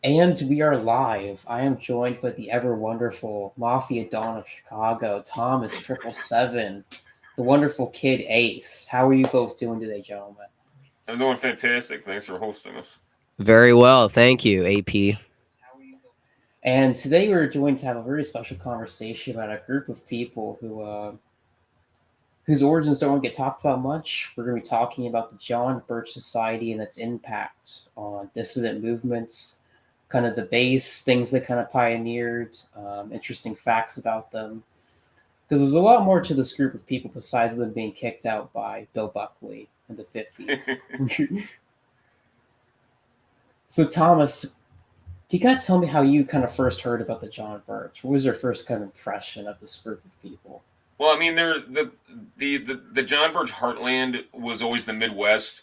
And we are live. I am joined by the ever wonderful Mafia Don of Chicago, Thomas 777, the wonderful Kid Ace. How are you both doing today, gentlemen? I'm doing fantastic. Thanks for hosting us. Very well, thank you, AP. And today we're going to have a very special conversation about a group of people whose origins don't get talked about much. We're going to be talking about the John Birch Society and its impact on dissident movements, kind of the base, things they kind of pioneered, interesting facts about them. Because there's a lot more to this group of people besides them being kicked out by Bill Buckley in the 50s. So, Thomas, you got to tell me how you kind of first heard about the John Birch. What was your first kind of impression of this group of people? Well, I mean, the John Birch heartland was always the Midwest.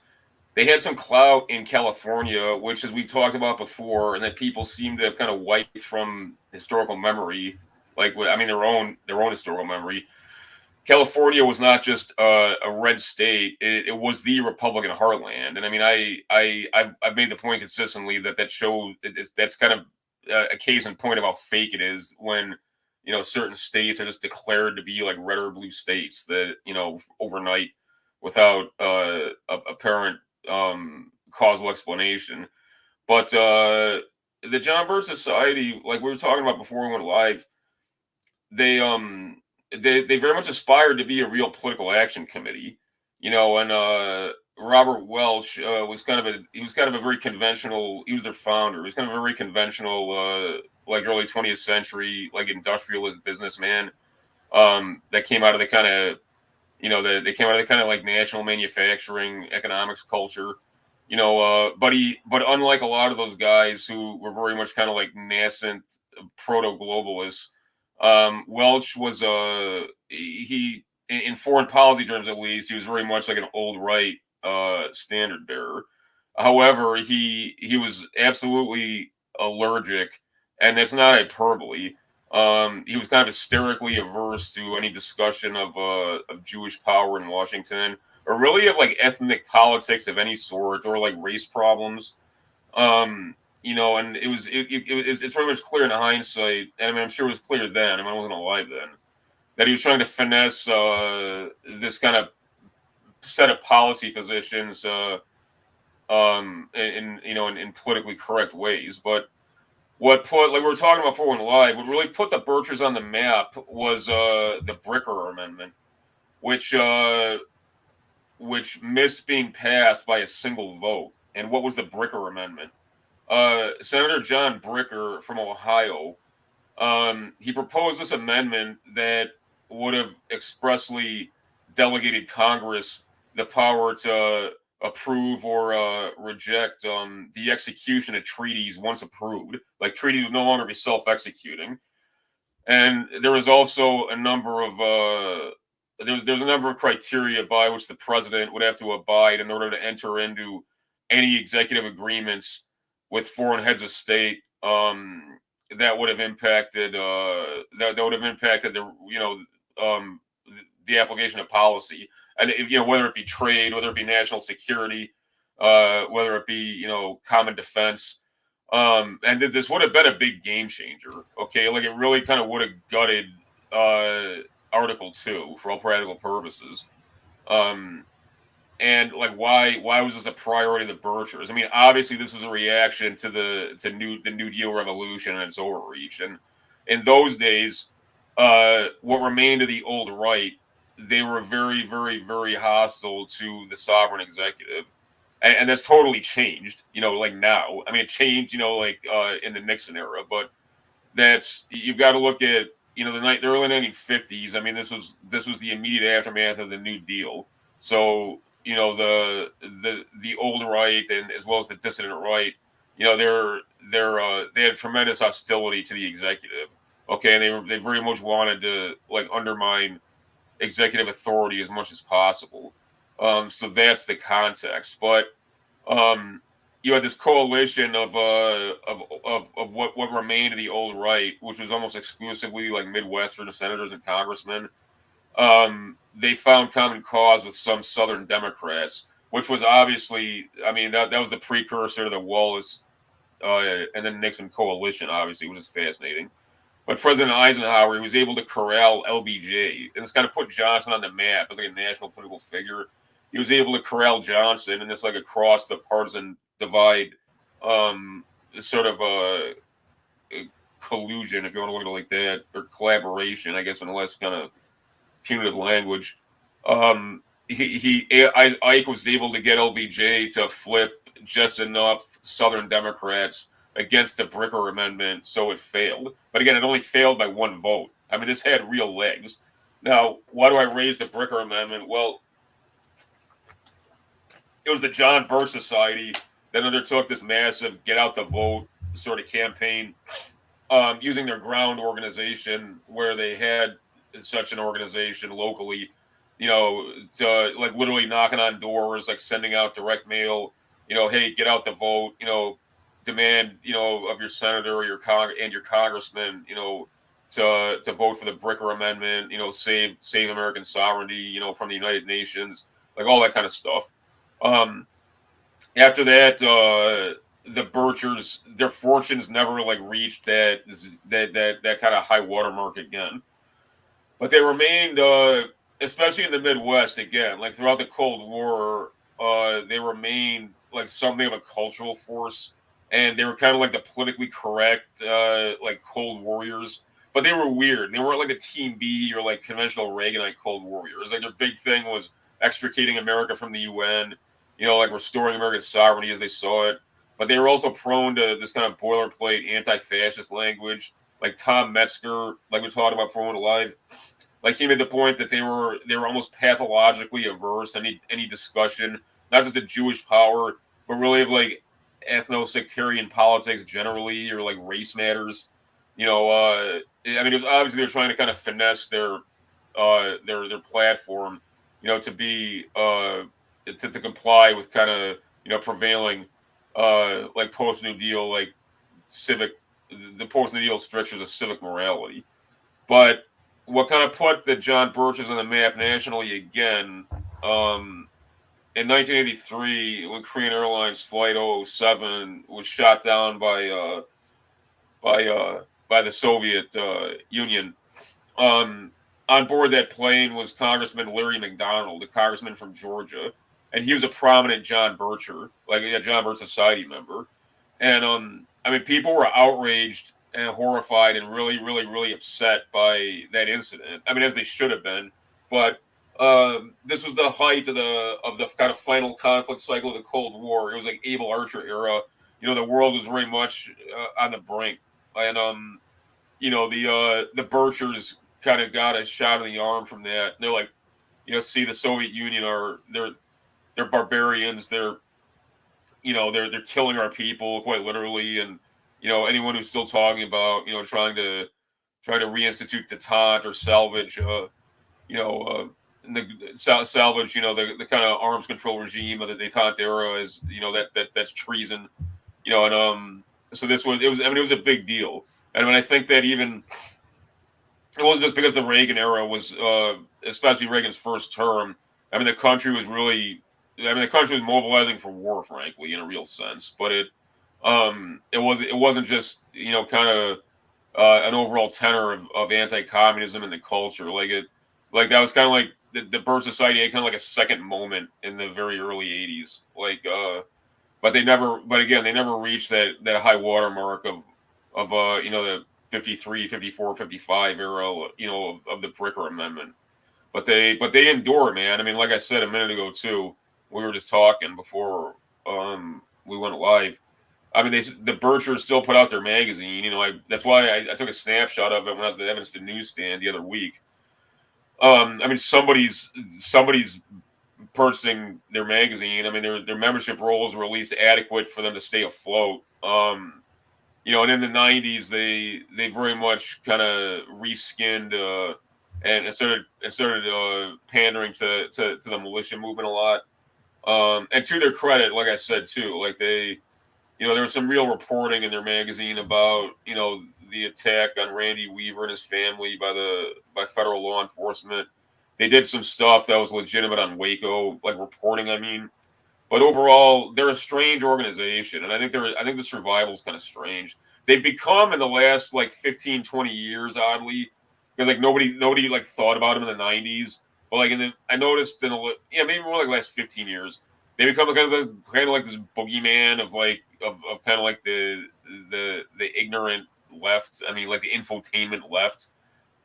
They had some clout in California, which, as we've talked about before, and that people seem to have kind of wiped from historical memory. Like, I mean, their own historical memory. California was not just a red state; it was the Republican heartland. And I mean, I've made the point consistently that shows that's kind of a case in point of how fake it is when certain states are just declared to be like red or blue states that overnight without apparent causal explanation. But the John Birch Society, like we were talking about before we went live, they they very much aspired to be a real political action committee, and Robert Welch was kind of a very conventional. He was their founder. He was kind of a very conventional, like early 20th century, like industrialist businessman that came out of the kind of they came out of the kind of like national manufacturing economics culture. But unlike a lot of those guys who were very much kind of like nascent proto globalists, Welch was he in foreign policy terms at least he was very much like an old right standard bearer. However, he was absolutely allergic, and that's not hyperbole. He was kind of hysterically averse to any discussion of Jewish power in Washington, or really of like ethnic politics of any sort, or like race problems. And it's very much clear in hindsight, and I mean I'm sure it was clear then. I mean I wasn't alive then that he was trying to finesse this kind of set of policy positions in politically correct ways. But what put like we were talking about before we went live, what really put the Birchers on the map was the Bricker Amendment, which which missed being passed by a single vote. And what was the Bricker Amendment? Senator John Bricker from Ohio, he proposed this amendment that would have expressly delegated Congress the power to approve or reject the execution of treaties once approved. Like treaties would no longer be self-executing, and there was also a number of there was a number of criteria by which the president would have to abide in order to enter into any executive agreements with foreign heads of state that would have impacted that would have impacted um, the application of policy, and whether it be trade, whether it be national security, whether it be common defense. And this would have been a big game changer. Okay, like it really kind of would have gutted Article 2 for all practical purposes. Um, and like why was this a priority of the Birchers? I mean, obviously this was a reaction to the New Deal revolution and its overreach. And in those days, what remained of the old right, they were very, very, very hostile to the sovereign executive, and that's totally changed. Like now, I mean, it changed. Like in the Nixon era, but that's you've got to look at the early 1950s. I mean, this was the immediate aftermath of the New Deal. So the old right and as well as the dissident right, they had tremendous hostility to the executive. Okay, and they very much wanted to like undermine executive authority as much as possible. So that's the context. But um, you had this coalition of what remained of the old right, which was almost exclusively like Midwestern senators and congressmen. They found common cause with some Southern Democrats, which was obviously, I mean, that was the precursor to the Wallace and then Nixon coalition, obviously, which is fascinating. But President Eisenhower, he was able to corral LBJ, and this kind of put Johnson on the map as like a national political figure. He was able to corral Johnson, and this like across the partisan divide, sort of a collusion, if you want to look at it like that, or collaboration, I guess, in less kind of punitive language. Ike was able to get LBJ to flip just enough Southern Democrats against the Bricker Amendment, so it failed. But again, it only failed by one vote. I mean, this had real legs. Now, why do I raise the Bricker Amendment? Well, it was the John Birch Society that undertook this massive get out the vote sort of campaign, using their ground organization, where they had such an organization locally, to like literally knocking on doors, like sending out direct mail, hey, get out the vote, demand, of your senator or your congressman, to vote for the Bricker Amendment, save American sovereignty, from the United Nations, like all that kind of stuff. After that, the Birchers, their fortunes never like reached that kind of high watermark again, but they remained, especially in the Midwest, again, like throughout the Cold War, they remained like something of a cultural force, and they were kind of like the politically correct, like Cold Warriors, but they were weird. They weren't like a Team B or like conventional Reaganite Cold Warriors. Like their big thing was extricating America from the UN, like restoring American sovereignty as they saw it. But they were also prone to this kind of boilerplate anti-fascist language, like Tom Metzger, like we talked about for One Alive. Like he made the point that they were almost pathologically averse any discussion, not just of Jewish power, but really of like ethno-sectarian politics generally, or like race matters. I mean, obviously they're trying to kind of finesse their platform, to be to comply with kind of prevailing like post New Deal, like the post New Deal strictures of civic morality. But what kind of put the John Birches on the map nationally again, in 1983, when Korean Airlines Flight 007 was shot down by the Soviet Union. On board that plane was Congressman Larry McDonald, a congressman from Georgia, and he was a prominent John Bircher, like a John Birch Society member. And I mean, people were outraged and horrified and really, really, really upset by that incident. I mean, as they should have been. But this was the height of the kind of final conflict cycle of the Cold War. It was like Able Archer era. The world was very much on the brink, and the Birchers kind of got a shot in the arm from that. They're like, see, the Soviet Union they're barbarians. They're killing our people quite literally, and anyone who's still talking about trying to reinstitute detente or salvage salvage the kind of arms control regime of the detente era is that's treason, and so it was a big deal. And I mean, I think that even it wasn't just because the Reagan era was, especially Reagan's first term. I mean, the country was mobilizing for war, frankly, in a real sense. But it wasn't just kind of an overall tenor of anti-communism in the culture. Like that was kind of like the Birch Society had kind of like a second moment in the very early '80s. But they never reached that high watermark of the 53, 54, 55 era, of the Bricker Amendment. But they endure, man. I mean, like I said a minute ago too, we were just talking before we went live. I mean, the Birchers still put out their magazine. That's why I took a snapshot of it when I was at the Evanston newsstand the other week. I mean, somebody's purchasing their magazine. I mean, their membership rolls were at least adequate for them to stay afloat. And in the '90s, they very much kind of reskinned and started pandering to the militia movement a lot. And to their credit, like I said too, like there was some real reporting in their magazine about the attack on Randy Weaver and his family by federal law enforcement. They did some stuff that was legitimate on Waco, like reporting. I mean, But overall, they're a strange organization, and I think the survival is kind of strange. They've become in the last like 15, 20 years, oddly, because like nobody like thought about them in the 90s. But like I noticed in maybe more like the last 15 years, they become kind of like this boogeyman of kind of like the ignorant left. I mean, like the infotainment left.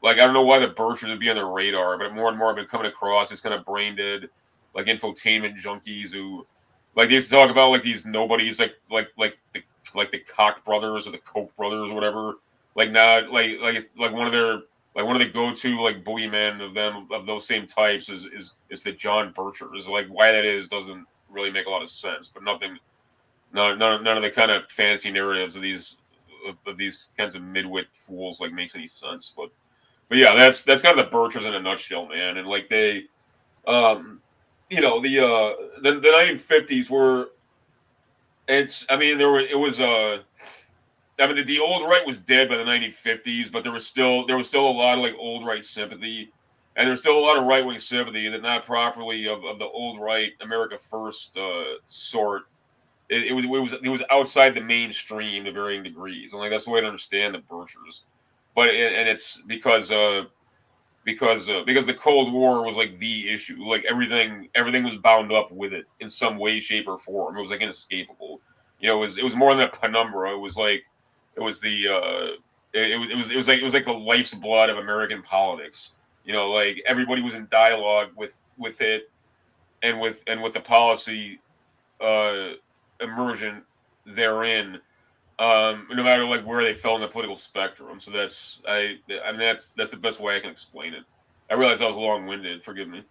Like I don't know why the Birchers would be on their radar, but more and more I've been coming across this kind of brain dead, like infotainment junkies who, like they used to talk about like these nobodies, like the Koch brothers or the Koch brothers or whatever. Like not like one of the go to like boogeymen of those same types is the John Birchers. Like why that is doesn't really make a lot of sense, but none of the kind of fantasy narratives of these kinds of midwit fools like makes any sense. But yeah, that's kind of the Birchers in a nutshell, man. And like they, the 1950s were. It's. I mean, there were. It was. I mean, the old right was dead by the 1950s, but there was still a lot of like old right sympathy, and there was still a lot of right wing sympathy that not properly of the old right America First sort. It was outside the mainstream to varying degrees, and like that's the way to understand the Birchers. But and it's because the Cold War was like the issue. Like everything was bound up with it in some way, shape, or form. It was like inescapable. It was more than a penumbra. It was like it was the it was like the life's blood of American politics. Like everybody was in dialogue with it and with the policy uh, immersion therein, no matter like where they fell in the political spectrum. So I mean that's the best way I can explain it. I realize I was long winded. Forgive me.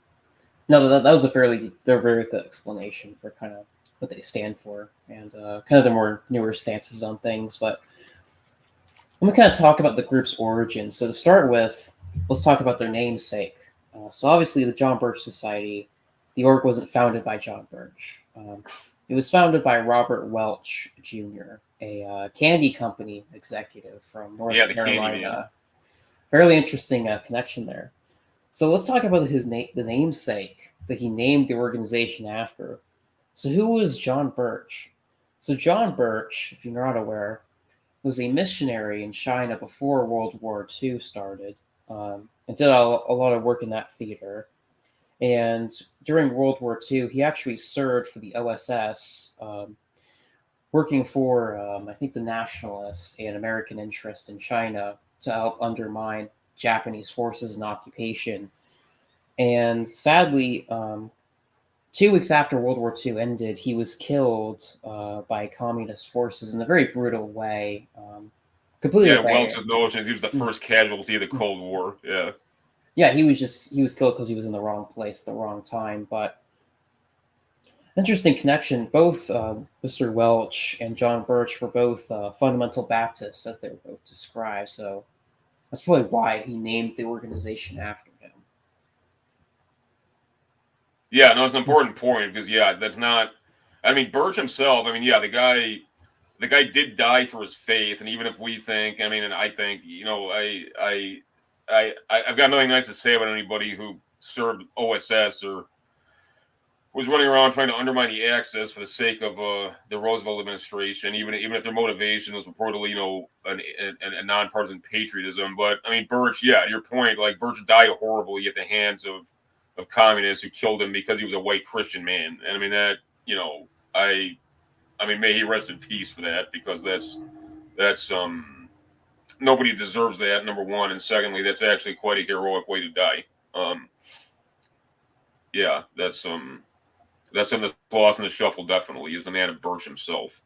No, that was they're very good explanation for kind of what they stand for and kind of the more newer stances on things. But I'm gonna kind of talk about the group's origin. So to start with, let's talk about their namesake. So obviously, the John Birch Society, the org wasn't founded by John Birch. It was founded by Robert Welch Jr., a candy company executive from North Yeah, the candy Carolina. man. Fairly interesting connection there. So let's talk about the namesake that he named the organization after. So who was John Birch? So John Birch, if you're not aware, was a missionary in China before World War II started, and did a lot of work in that theater. And during World War II, he actually served for the OSS, working for, I think, the nationalists and American interest in China to help undermine Japanese forces and occupation. And sadly, 2 weeks after World War II ended, he was killed by communist forces in a very brutal way. Completely Yeah, by Welch's notions. He was the first casualty of the Cold War. Yeah. yeah, he was killed because he was in the wrong place at the wrong time. But interesting connection. Both Mr. Welch and John Birch were both fundamental Baptists, as they were both described. So that's probably why he named the organization after him. Yeah, no, it's an important point because yeah, that's not. I mean, Birch himself. I mean, yeah, the guy did die for his faith, and even if we think, I mean, and I think, I've got nothing nice to say about anybody who served OSS or was running around trying to undermine the Axis for the sake of the Roosevelt administration, even if their motivation was reportedly, a nonpartisan patriotism. But I mean, Birch, yeah, to your point, like Birch died horribly at the hands of communists who killed him because he was a white Christian man, and I mean that, I mean, may he rest in peace for that, because that's nobody deserves that. Number one, and secondly, that's actually quite a heroic way to die. Yeah, that's something that's lost in the shuffle. Definitely, is the man of Birch himself.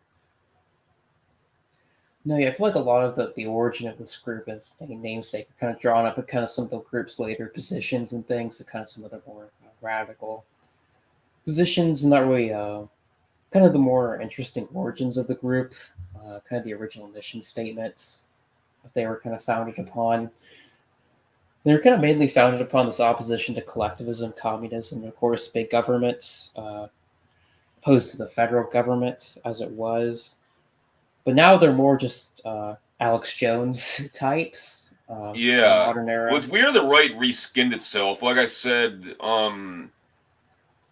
No, yeah, I feel like a lot of the origin of this group is namesake are kind of drawn up at kind of some of the group's later positions and things, so kind of some of the more radical positions, not really kind of the more interesting origins of the group, kind of the original mission statement that they were kind of founded upon. They were kind of mainly founded upon this opposition to collectivism, communism, and of course, big government, opposed to the federal government as it was. But now they're more just Alex Jones types in the Yeah. modern era. Well, it's weird the right reskinned itself. Like I said,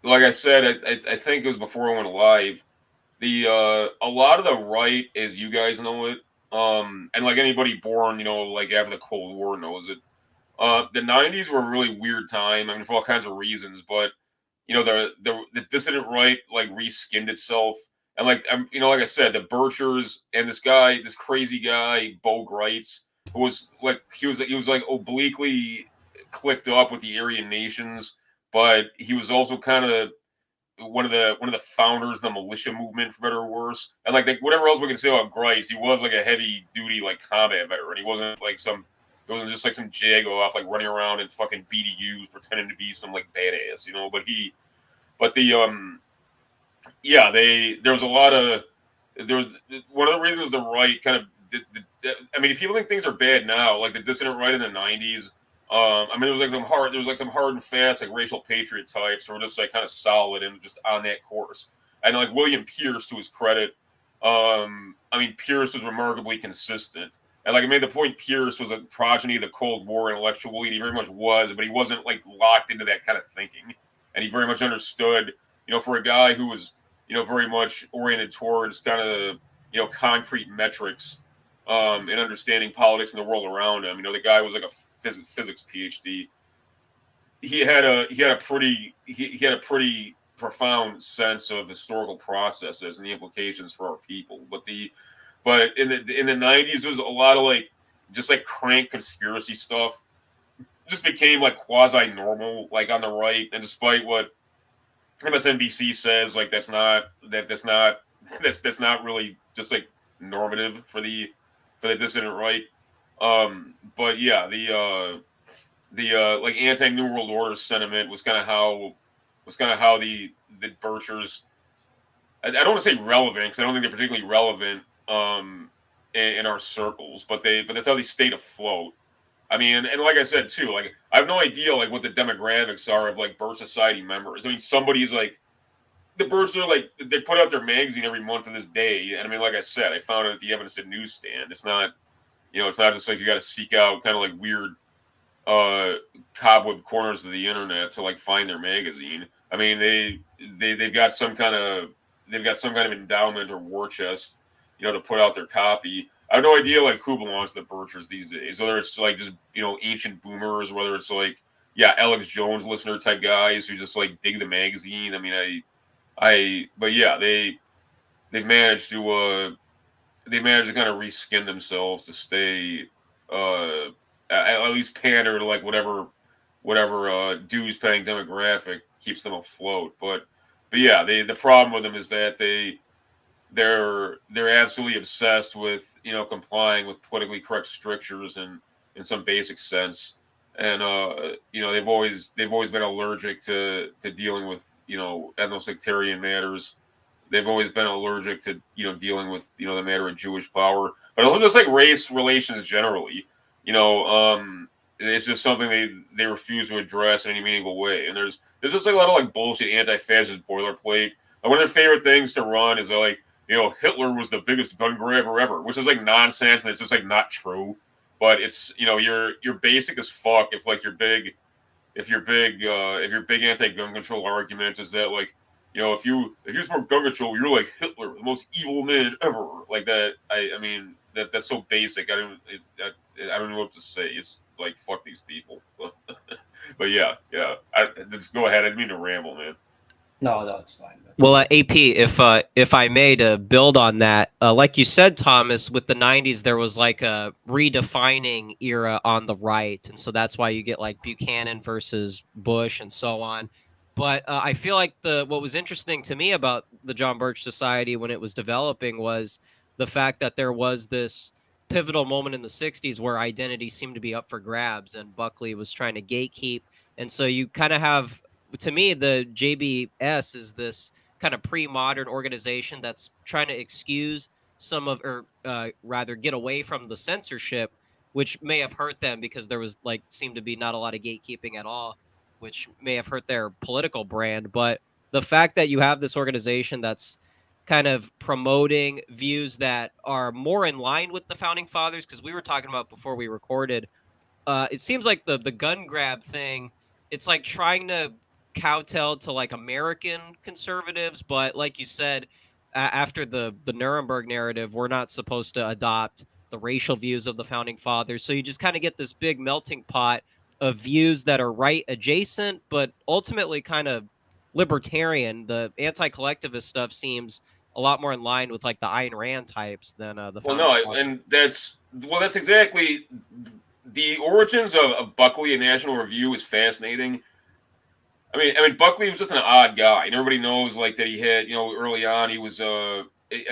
like I said, I think it was before I went live. A lot of the right, as you guys know it, and like anybody born, like after the Cold War knows it. The '90s were a really weird time. I mean, for all kinds of reasons, but the dissident right like reskinned itself, and like like I said, the Birchers and this crazy guy Bo Greitz, who was like he was like obliquely clicked up with the Aryan nations, but he was also kind of one of the founders of the militia movement, for better or worse. And like whatever else we can say about Grice, he was like a heavy duty like combat veteran. He wasn't like some. It wasn't just like some jago off like running around in fucking BDUs pretending to be some like badass, But yeah, there was a lot of there was one of the reasons the right kind of. I mean, if people think things are bad now, like the dissident right in the '90s, I mean, there was like some hard and fast like racial patriot types who were just like kind of solid and just on that course. And like William Pierce, to his credit, I mean, Pierce was remarkably consistent. And like I made the point, Pierce was a progeny of the Cold War intellectually. He very much was, but he wasn't like locked into that kind of thinking. And he very much understood, for a guy who was, very much oriented towards kind of, concrete metrics, and understanding politics and the world around him. The guy was like a physics PhD. He had a pretty profound sense of historical processes and the implications for our people. But in the '90s, there was a lot of like just like crank conspiracy stuff. It just became like quasi normal, like on the right. And despite what MSNBC says, like that's not really just like normative for the dissident right. But yeah, the like anti New World Order sentiment was kind of how the Birchers. I don't want to say relevant because I don't think they're particularly relevant in our circles, but that's how they stayed afloat. I mean, and like I said too, like I have no idea like what the demographics are of like Birch Society members. I mean, somebody's like the Birds are like they put out their magazine every month to this day, and I mean, like I said, I found it at the Evanston newsstand. It's not just like you got to seek out kind of like weird uh cobweb corners of the internet to like find their magazine. I mean, they've got some kind of endowment or war chest, to put out their copy. I have no idea like who belongs to the Birchers these days. Whether it's like just ancient boomers, whether it's like Alex Jones listener type guys who just like dig the magazine. I mean, but yeah, they've managed to kind of reskin themselves to stay at least pander to like whatever dues paying demographic keeps them afloat. But yeah, the problem with them is that they're absolutely obsessed with complying with politically correct strictures and in some basic sense. And they've always been allergic to dealing with ethno-sectarian matters. They've always been allergic to dealing with the matter of Jewish power, but also just like race relations generally. It's just something they refuse to address in any meaningful way. And there's just like a lot of like bullshit anti-fascist boilerplate. Like one of their favorite things to run is like Hitler was the biggest gun grabber ever, which is like nonsense and it's just like not true. But it's you're basic as fuck if like your big anti-gun control argument is that like if you support gun control, you're like Hitler, the most evil man ever. Like that. I mean that's so basic. I don't know what to say. It's like fuck these people. But yeah. Just go ahead. I didn't mean to ramble, man. No, it's fine. Well, AP, if I may to build on that, like you said, Thomas, with the '90s, there was like a redefining era on the right, and so that's why you get like Buchanan versus Bush and so on. But I feel like what was interesting to me about the John Birch Society when it was developing was the fact that there was this pivotal moment in the '60s where identity seemed to be up for grabs, and Buckley was trying to gatekeep, and so you kind of have, to me, the JBS is this kind of pre-modern organization that's trying to excuse some of, or rather get away from the censorship, which may have hurt them because there was like seemed to be not a lot of gatekeeping at all, which may have hurt their political brand. But the fact that you have this organization that's kind of promoting views that are more in line with the founding fathers, because we were talking about before we recorded, it seems like the gun grab thing, it's like trying to kowtowed to like American conservatives, but like you said, after the Nuremberg narrative, we're not supposed to adopt the racial views of the founding fathers. So you just kind of get this big melting pot of views that are right adjacent, but ultimately kind of libertarian. The anti-collectivist stuff seems a lot more in line with like the Ayn Rand types than the Well, founding no, fathers. and that's exactly the origins of Buckley and National Review is fascinating. I mean, Buckley was just an odd guy, and everybody knows like that he had, early on he was, I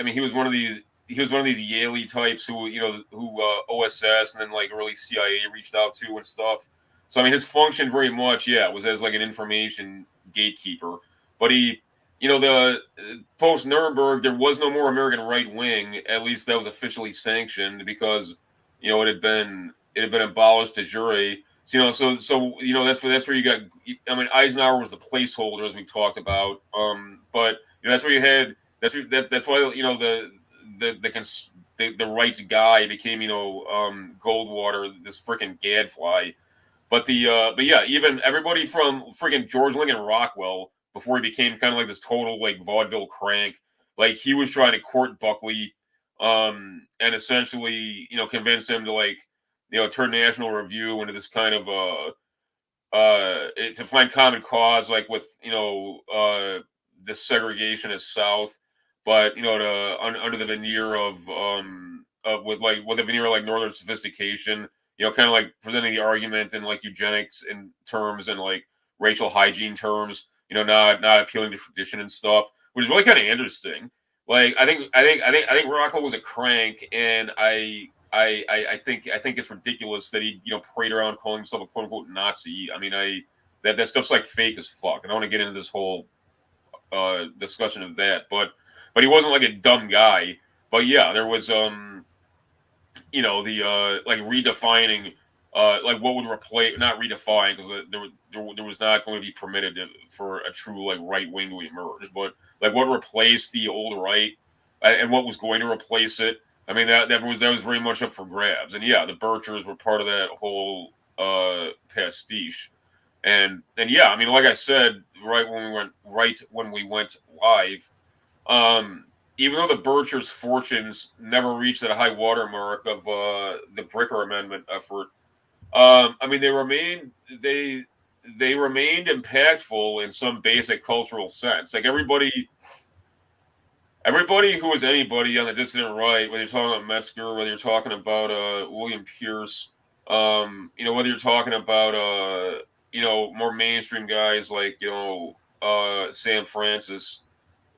mean, he was one of these Yaley types who, who OSS and then like early CIA reached out to and stuff. So I mean, his function very much, yeah, was as like an information gatekeeper. But he, the post Nuremberg, there was no more American right wing. At least that was officially sanctioned because, it had been abolished de jure. So that's where you got. I mean, Eisenhower was the placeholder, as we've talked about. But that's where you had. That's why the rights guy became Goldwater, this freaking gadfly. But yeah, even everybody from freaking George Lincoln Rockwell before he became kind of like this total like vaudeville crank, like he was trying to court Buckley, and essentially convince him to like turn National Review into this kind of to find common cause like with the segregationist South, but under the veneer of with a veneer of like Northern sophistication, kind of like presenting the argument in like eugenics in terms and like racial hygiene terms, not appealing to tradition and stuff, which is really kind of interesting. Like I think Rockwell was a crank, and I think it's ridiculous that he parade around calling himself a quote unquote Nazi. I mean, that stuff's like fake as fuck. I don't want to get into this whole discussion of that, but he wasn't like a dumb guy. But yeah, there was the like redefining like what would replace, not redefine, because there was not going to be permitted for a true like right wing to emerge, but like what replaced the old right, and what was going to replace it. I mean, that was very much up for grabs, and yeah, the Birchers were part of that whole pastiche, and yeah, I mean, like I said, right when we went live, even though the Birchers' fortunes never reached that high watermark of the Bricker Amendment effort, I mean, they remained impactful in some basic cultural sense. Like everybody who was anybody on the dissident right, whether you're talking about Metzger, whether you're talking about William Pierce, whether you're talking about more mainstream guys like Sam Francis,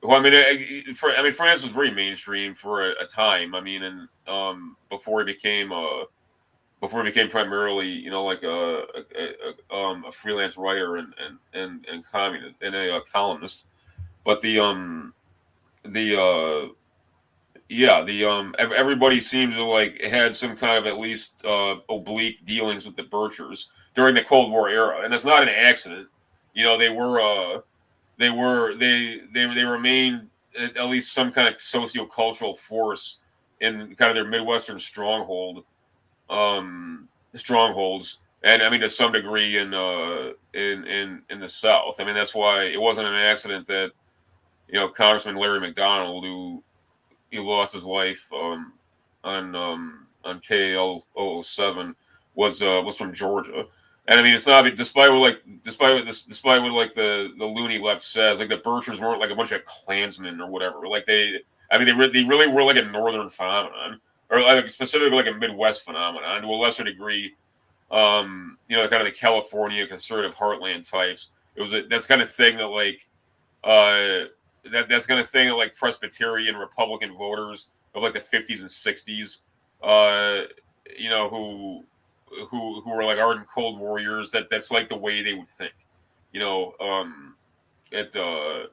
who Francis was very mainstream for a time. I mean, and before he became primarily like a freelance writer and communist and a columnist, but the yeah, everybody seems to like had some kind of at least oblique dealings with the Birchers during the Cold War era, and that's not an accident. They were they remained at least some kind of sociocultural force in kind of their Midwestern strongholds, and I mean to some degree in the South. I mean that's why it wasn't an accident that Congressman Larry McDonald, who he lost his life on KAL 007, was from Georgia. And I mean, it's not despite what like the loony left says, like the Birchers weren't like a bunch of Klansmen or whatever. Like they really were like a northern phenomenon, or like specifically like a Midwest phenomenon to a lesser degree. Kind of the California conservative heartland types. That's kind of thing that like that's kind of thing that like Presbyterian Republican voters of like the 50s and 60s, who were like ardent Cold Warriors. That's like the way they would think,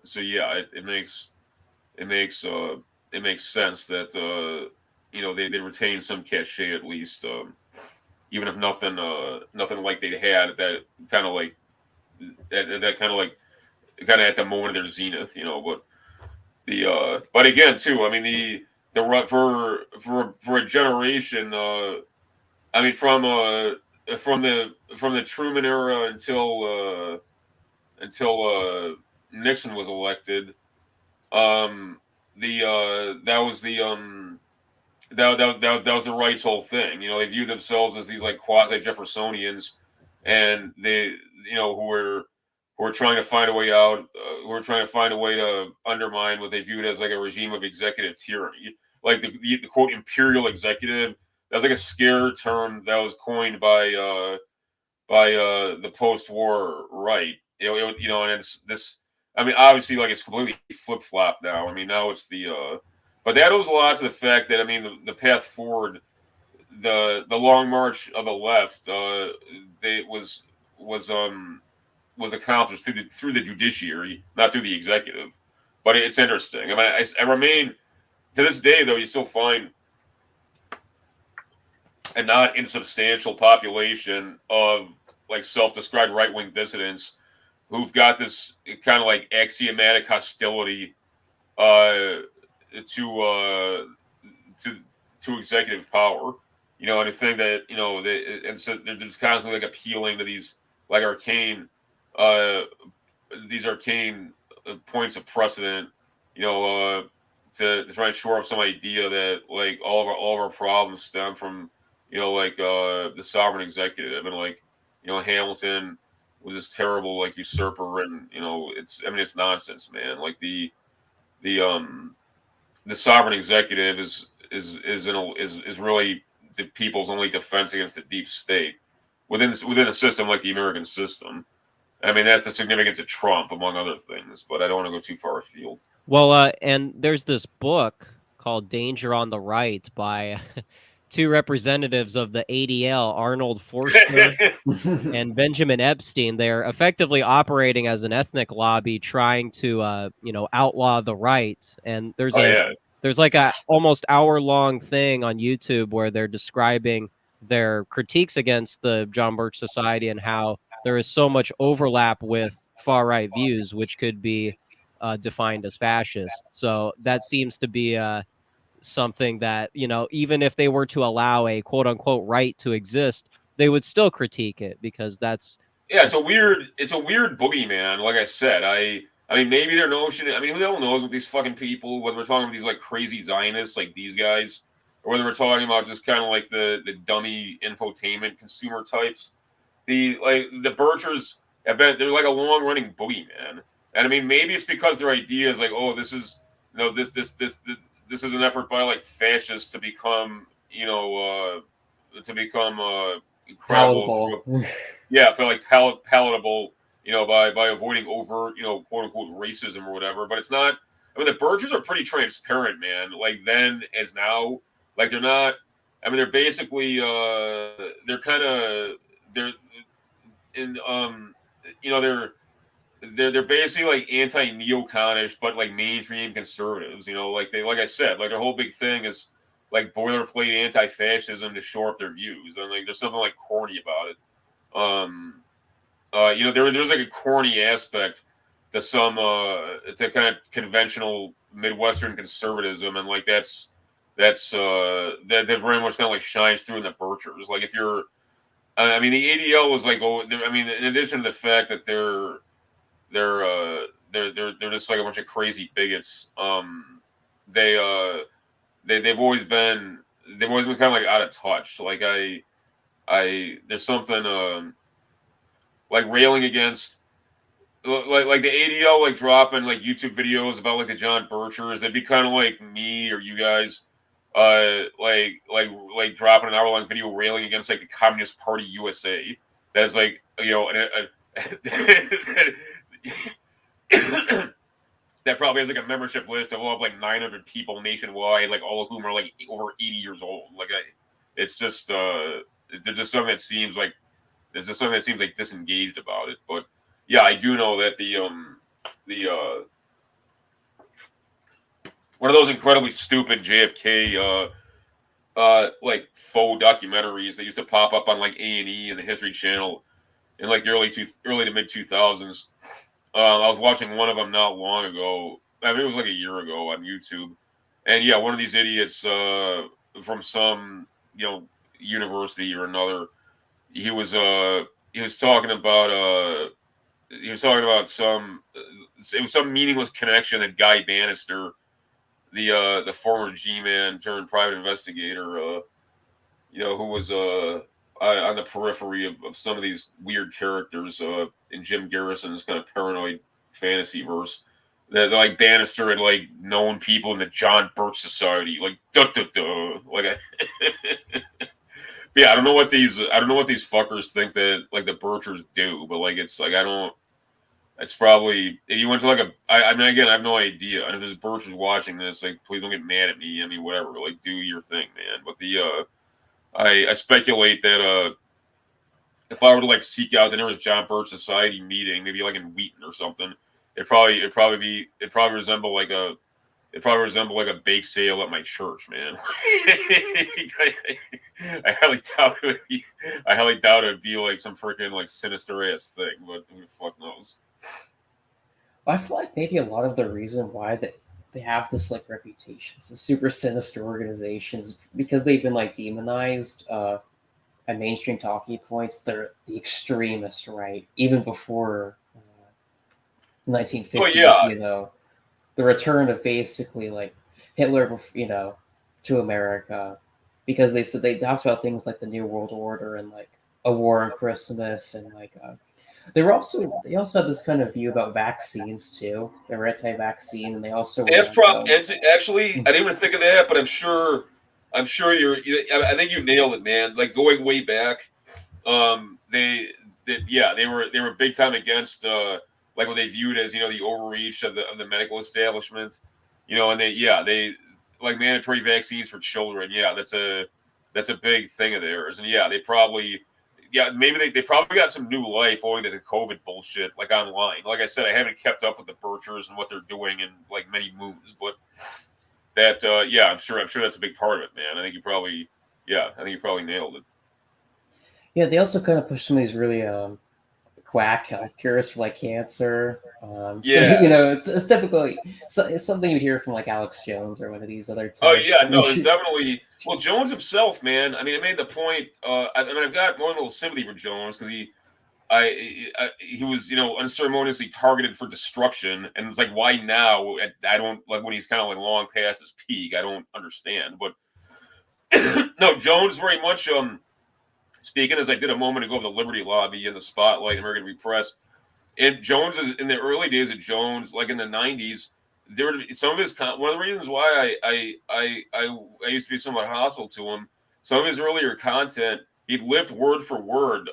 So yeah, it makes sense that they retain some cachet at least, even if nothing like they'd had that kind of like kind of at the moment of their zenith, but again too, I mean for a generation, I mean from the Truman era until Nixon was elected. That was that was the right's whole thing. You know, they viewed themselves as these like quasi Jeffersonians, and they, you know, who were trying to find a way out, who were trying to find a way to undermine what they viewed as like a regime of executive tyranny, like the quote imperial executive. That was like a scare term that was coined by the post-war right. You know, and it's this. I mean, obviously, like it's completely flip flop now. I mean, now it's but that owes a lot to the fact that I mean, the path forward, the long march of the left, they was was accomplished through the judiciary, not through the executive. But it's interesting. I mean, I remain to this day though. You still find a not insubstantial population of like self-described right-wing dissidents who've got this kind of like axiomatic hostility uh, to uh, to to executive power. You know, and I think that and so they're just constantly like appealing to like arcane, uh, these arcane points of precedent. You know, to try and shore up some idea that like all of our problems stem from like the sovereign executive and like Hamilton was this terrible like usurper and it's nonsense, man. Like the sovereign executive is really the people's only defense against the deep state within a system like the American system. I mean, that's the significance of Trump, among other things, but I don't want to go too far afield. Well, and there's this book called Danger on the Right by two representatives of the ADL, Arnold Forster and Benjamin Epstein. They're effectively operating as an ethnic lobby trying to, outlaw the right. And there's like a almost hour-long thing on YouTube where they're describing their critiques against the John Birch Society and how there is so much overlap with far-right views, which could be defined as fascist. So that seems to be something that, even if they were to allow a quote-unquote right to exist, they would still critique it because that's... Yeah, it's a weird boogeyman. Like I said, I mean, maybe their notion. I mean, who the hell knows with these fucking people? Whether we're talking about these like crazy Zionists like these guys, or whether we're talking about just kind of like the dummy infotainment consumer types. The Birchers they're like a long running boogeyman, and I mean maybe it's because their idea is like, oh, this is this is an effort by like fascists to become incredible. Yeah, I feel like palatable, by avoiding overt, quote unquote racism or whatever. But it's not. I mean, the Birchers are pretty transparent, man. Like then as now, like they're not. I mean, they're basically they're kind of they're in they're basically like anti-neoconish, but like mainstream conservatives. Like like I said, like their whole big thing is like boilerplate anti-fascism to shore up their views, and like there's something like corny about it. There's like a corny aspect to some to kind of conventional Midwestern conservatism, and like that very much kind of like shines through in the Birchers. Like if you're, I mean, the ADL was like, I mean, in addition to the fact that they're just like a bunch of crazy bigots. They've always been kind of like out of touch. Like there's something like railing against like the ADL like dropping like YouTube videos about like the John Birchers. They'd be kind of like me or you guys like dropping an hour-long video railing against like the Communist Party USA. That's like that probably has like a membership list of all of like 900 people nationwide, like all of whom are like over 80 years old. Like it's just there's just something that seems like disengaged about it. But yeah, I do know that the one of those incredibly stupid JFK like faux documentaries that used to pop up on like A&E and the History Channel in like the early to mid 2000s. I was watching one of them not long ago. I mean, it was like a year ago on YouTube, and yeah, one of these idiots from some university or another, he was talking about he was talking about it was some meaningless connection that Guy Bannister, the former G-man turned private investigator, who was on the periphery of some of these weird characters in Jim Garrison's kind of paranoid fantasy verse. That like Bannister had like known people in the John Birch Society, like duh duh duh, like. Yeah, I don't know what these fuckers think that like the Birchers do, but like it's like I don't. It's probably if you went to like I mean again I have no idea, and if there's Birchers watching this, like please don't get mad at me. I mean whatever, like do your thing, man. But I speculate that if I were to like seek out the nearest John Birch Society meeting, maybe like in Wheaton or something, it'd probably resemble like a bake sale at my church, man. I highly doubt it. I highly doubt it would be like some freaking like sinister ass thing, but who the fuck knows? I feel like maybe a lot of the reason why they have this like reputation as super sinister organizations because they've been like demonized at mainstream talking points. They're the extremist right, even before 1950s. Oh yeah, The return of basically like Hitler, to America, because they talked about things like the New World Order and like a war on Christmas and like they also had this kind of view about vaccines too. They were anti-vaccine, and they also were that's like, probably actually I didn't even think of that, but I'm sure I think you nailed it, man. Like going way back, they were big time against like what they viewed as the overreach of the medical establishment, and they like mandatory vaccines for children. Yeah, that's a big thing of theirs, and yeah, they probably. Yeah, maybe they probably got some new life owing to the COVID bullshit, like online. Like I said, I haven't kept up with the Birchers and what they're doing in like many moons, but that I'm sure that's a big part of it, man. I think you probably nailed it. yeah. They also kind of push some of these really quack health cures for like cancer. So Yeah. it's typical. It's something you'd hear from like Alex Jones or one of these other Oh types. yeah, no, it's definitely Jones himself, man. I mean, it made the point. I've got more little sympathy for Jones because he was unceremoniously targeted for destruction, and it's like why now? I don't like when he's kind of like long past his peak. I don't understand, but no, Jones very much speaking as I did a moment ago of the Liberty Lobby in the Spotlight, American Free Press. And Jones is in the early days of Jones, like in the '90s. There, some of his one of the reasons why I used to be somewhat hostile to him. Some of his earlier content, he'd lift word for word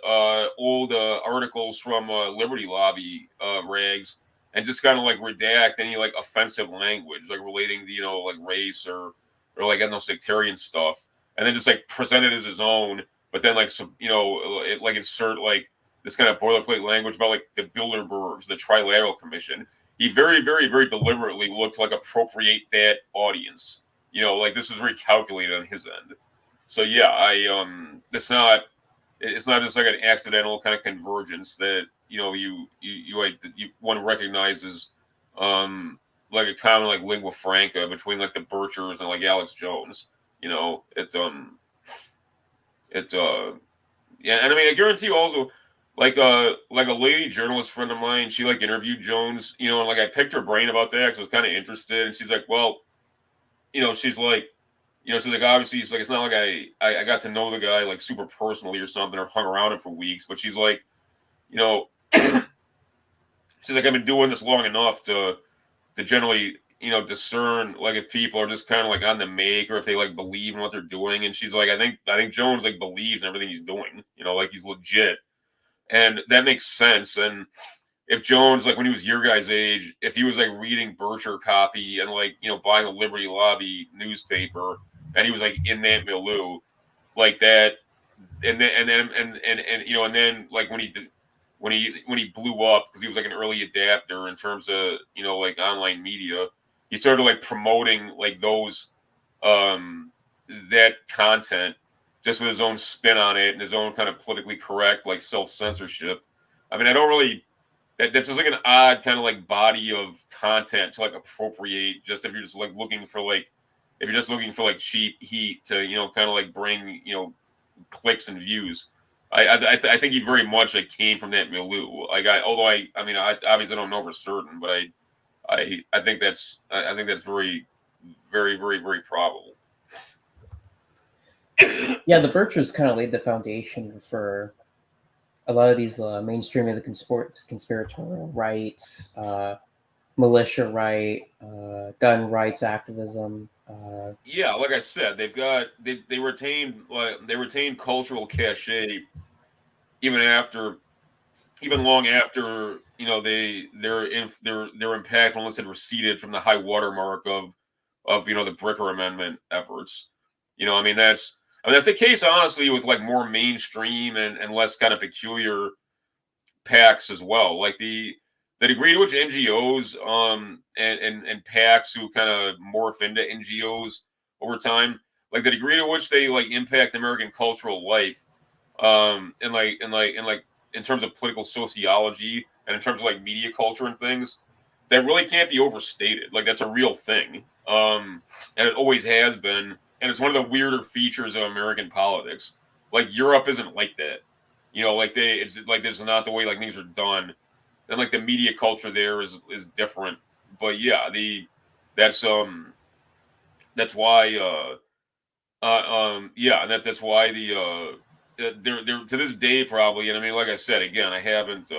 old articles from Liberty Lobby rags and just kind of like redact any like offensive language, like relating to like race or like sectarian stuff, and then just like present it as his own. But then like some like insert like this kind of boilerplate language about like the Bilderbergs, the Trilateral Commission. He very, very, very deliberately looked to like appropriate that audience. Like this was very calculated on his end. So yeah, it's not just like an accidental kind of convergence that one recognizes like a common like lingua franca between like the Birchers and like Alex Jones. It's yeah, and I mean I guarantee you also like a lady journalist friend of mine, she like interviewed Jones, and like I picked her brain about that because I was kind of interested, and she's like, well, she's like obviously it's like it's not like I got to know the guy like super personally or something or hung around him for weeks, but she's like, you know, she's like I've been doing this long enough to generally discern like if people are just kind of like on the make or if they like believe in what they're doing, and she's like I think Jones like believes in everything he's doing, like he's legit. And that makes sense. And if Jones, like when he was your guys' age, if he was like reading Bircher copy and like, buying a Liberty Lobby newspaper and he was like in that milieu like that, and then like when he blew up because he was like an early adapter in terms of, like online media, he started like promoting like those, that content just with his own spin on it and his own kind of politically correct, like self-censorship. I mean, I don't really, that's just like an odd kind of like body of content to like appropriate just if you're just like looking for like, cheap heat to, kind of like bring, clicks and views. I think he very much like came from that milieu. Like although I obviously don't know for certain, but I think that's very very very very probable. Yeah, the Birchers kind of laid the foundation for a lot of these mainstreaming the conspiratorial rights, militia right, gun rights activism. Yeah, like I said, they retain cultural cachet even after even long after their impactfulness had receded from the high watermark of the Bricker Amendment efforts. That's the case honestly with like more mainstream and less kind of peculiar PACs as well. Like the degree to which NGOs and PACs who kind of morph into NGOs over time, like the degree to which they like impact American cultural life, and in terms of political sociology and in terms of like media culture and things, that really can't be overstated. Like that's a real thing, and it always has been, and it's one of the weirder features of American politics. Like Europe isn't like that. It's like this is not the way like things are done, and like the media culture there is different. But yeah, the that's why yeah, and that's why they're to this day probably. And I mean, like I said again, I haven't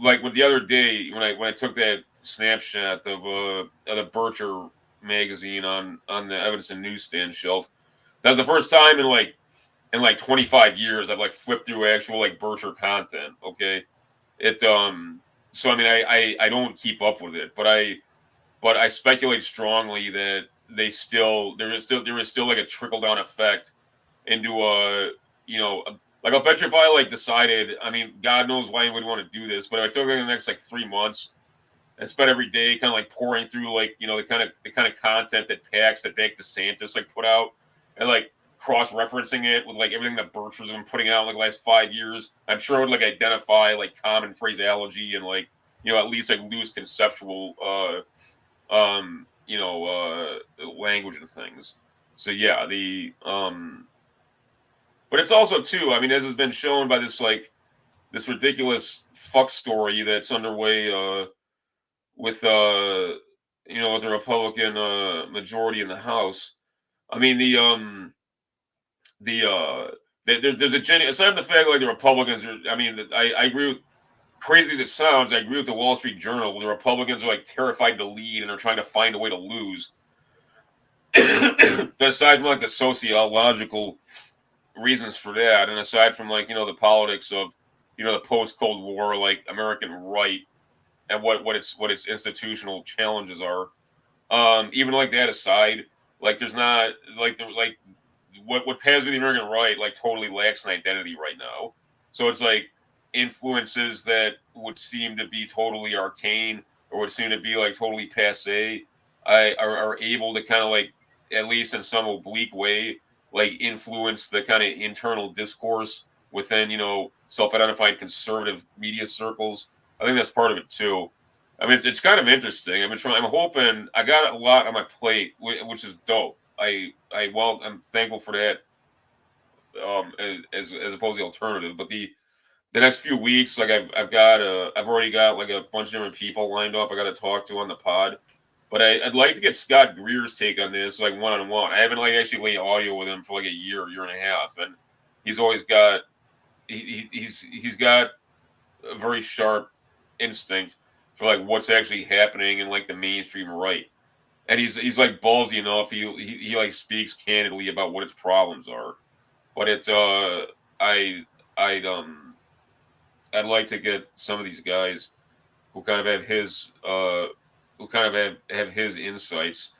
like with the other day when I took that snapshot of the Bircher magazine on the Evidence and Newsstand shelf. That was the first time in like 25 years I've like flipped through actual like Bircher content. Okay, it so I mean I don't keep up with it, but I speculate strongly that there is still like a trickle down effect into like I'll bet you if I like decided, I mean, God knows why anybody would want to do this, but if I took like the next like 3 months and spent every day kind of like pouring through like the kind of content that PACs that Bank DeSantis like put out and like cross referencing it with like everything that Birch has been putting out in like the last 5 years, I'm sure it would like identify like common phraseology and like at least like loose conceptual language and things. So yeah, but it's also too. I mean, as has been shown by this ridiculous fuck story that's underway with the Republican majority in the House. I mean there's a genuine aside from the fact like the Republicans are. I mean, I agree with crazy as it sounds. I agree with the Wall Street Journal. The Republicans are like terrified to lead and are trying to find a way to lose. But aside from like the sociological reasons for that, and aside from like the politics of the post Cold War like American right and what its institutional challenges are, even like that aside, like there's not like the like what passes with the American right like totally lacks an identity right now. So it's like influences that would seem to be totally arcane or would seem to be like totally passe, are able to kind of like at least in some oblique way like influence the kind of internal discourse within self-identified conservative media circles. I think that's part of it too. I mean, it's kind of interesting. I'm hoping I got a lot on my plate, which is dope. I'm thankful for that. As opposed to the alternative, but the next few weeks, like I've already got like a bunch of different people lined up. I got to talk to on the pod, but I'd like to get Scott Greer's take on this, like one on one. I haven't like actually laid audio with him for like a year and a half, and he's always got he's got a very sharp instinct for like what's actually happening in like the mainstream right, and he's like ballsy enough. He like speaks candidly about what its problems are, but it's I I'd like to get some of these guys who kind of have his insights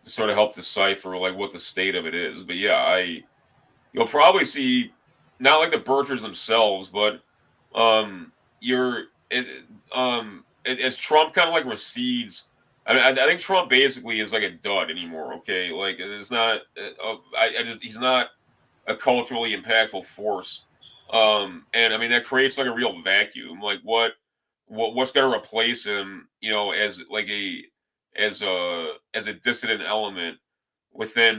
to sort of help decipher like what the state of it is. But yeah, you'll probably see not like the Birchers themselves, but you're it, as Trump kind of like recedes. I think Trump basically is like a dud anymore. Okay, like it's not. He's not a culturally impactful force. And I mean that creates like a real vacuum. Like what's going to replace him? As like as a dissident element within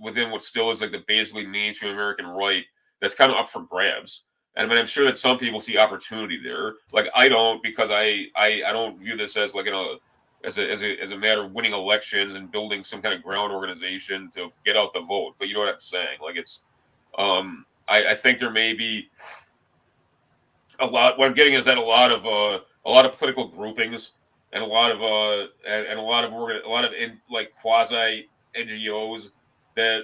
within what still is like the basically mainstream American right that's kind of up for grabs. And I mean, I'm sure that some people see opportunity there. Like I don't, because I don't view this as like as a matter of winning elections and building some kind of ground organization to get out the vote. But you know what I'm saying? Like it's I think there may be a lot. What I'm getting is that a lot of political groupings and a lot of and a lot of like quasi NGOs that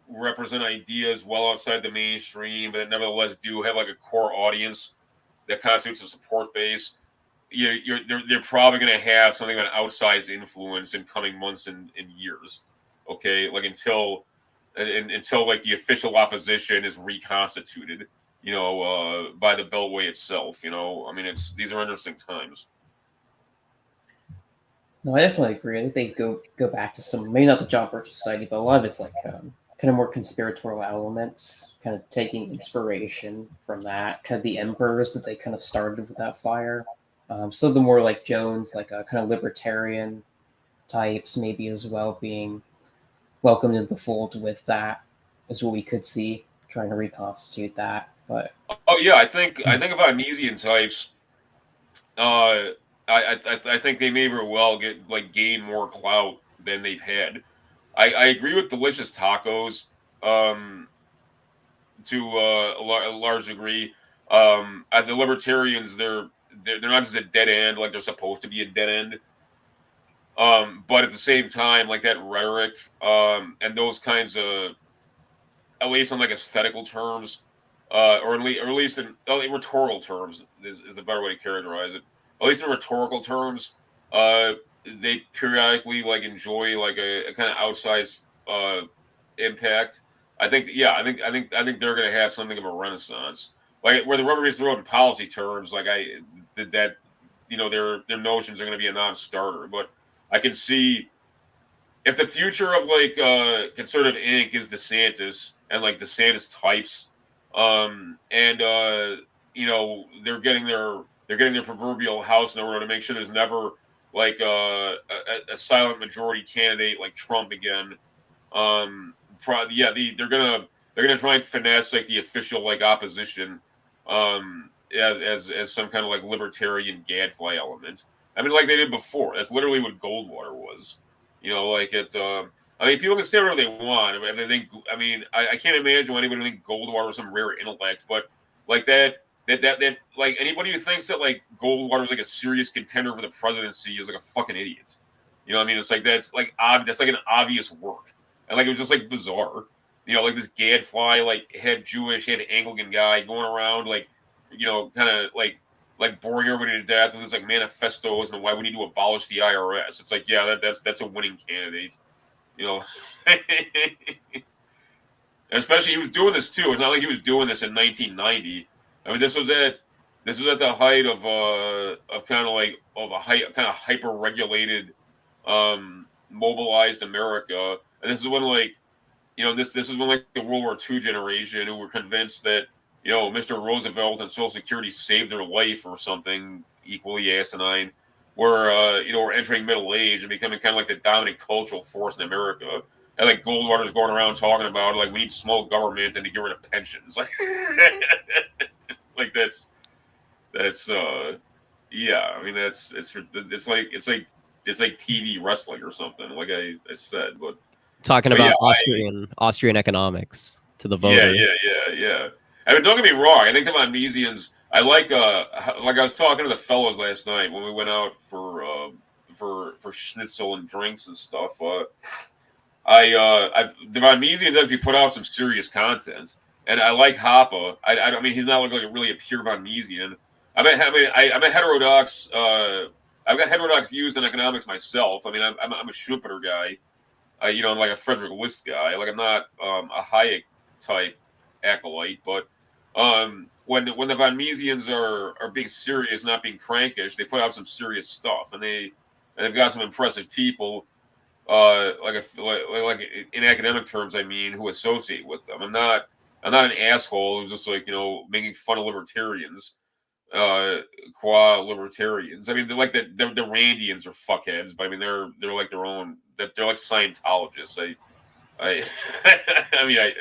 represent ideas well outside the mainstream, but nevertheless do have like a core audience that constitutes a support base. They're probably going to have something of an outsized influence in coming months and years. Okay, like until like the official opposition is reconstituted, by the Beltway itself. I mean, these are interesting times. No, I definitely agree. I think they go back to some, maybe not the John Birch Society, but a lot of it's like kind of more conspiratorial elements, kind of taking inspiration from that, kind of the embers that they kind of started with that fire. So the more like Jones, like kind of libertarian types, maybe as well being welcomed into the fold with that is what we could see trying to reconstitute that. But Oh yeah, I think about Anesian types. I think they may very well gain more clout than they've had. I agree with delicious tacos. Um, to a large degree. The libertarians, they're not just a dead end like they're supposed to be a dead end. But at the same time, like that rhetoric, and those kinds of, at least in like aesthetical terms, or at least in rhetorical terms is the better way to characterize it. At least in rhetorical terms, uh, they periodically like enjoy like a kind of outsized impact. I think they're going to have something of a renaissance, like where the rubber meets the road in policy terms. Like that, their notions are going to be a non-starter. But I can see if the future of like conservative Inc. is DeSantis and like DeSantis types, and they're getting their proverbial house in order to make sure there's never like a silent majority candidate like Trump again. They're gonna try and finesse like the official like opposition, as some kind of like libertarian gadfly element. I mean, like they did before. That's literally what Goldwater was. Like it. I mean, people can say whatever they want. I mean, they think. I mean, I can't imagine anybody would think Goldwater was some rare intellect, but like that like anybody who thinks that like Goldwater was like a serious contender for the presidency is like a fucking idiot. You know what I mean? It's like that's like odd. That's like an obvious work, and like it was just like bizarre. Like this gadfly, like head Anglican guy going around like, kind of like boring everybody to death with his like manifestos and why we need to abolish the IRS. It's like, yeah, that's a winning candidate, you know. Especially he was doing this too. It's not like he was doing this in 1990. I mean, this was at the height of kind of like of a kind of hyper regulated, mobilized America, and this is when like this is when like the World War II generation who were convinced that Mr. Roosevelt and Social Security saved their life or something equally asinine, were entering middle age and becoming kind of like the dominant cultural force in America. And like Goldwater's going around talking about like we need small government and to get rid of pensions. Like that's yeah. I mean it's like TV wrestling or something. Like I said, Talking but about yeah, Austrian economics to the yeah, voter. yeah. I mean, don't get me wrong. I think the Magnesians. I like I was talking to the fellows last night when we went out for schnitzel and drinks and stuff. The Magnesians actually put out some serious content, and I like Hoppe. I mean, he's not like really a pure Magnesian. I'm a heterodox. I've got heterodox views on economics myself. I mean, I'm a Schumpeter guy. Like a Frederick List guy. Like I'm not a Hayek type acolyte, but when the Von Misesians are being serious, not being crankish, they put out some serious stuff, and they've got some impressive people. Like in academic terms, I mean, who associate with them. I'm not an asshole who's just like making fun of libertarians, qua libertarians. I mean, they're like the Randians are fuckheads, but I mean they're like their own. They're like Scientologists. I, I mean, I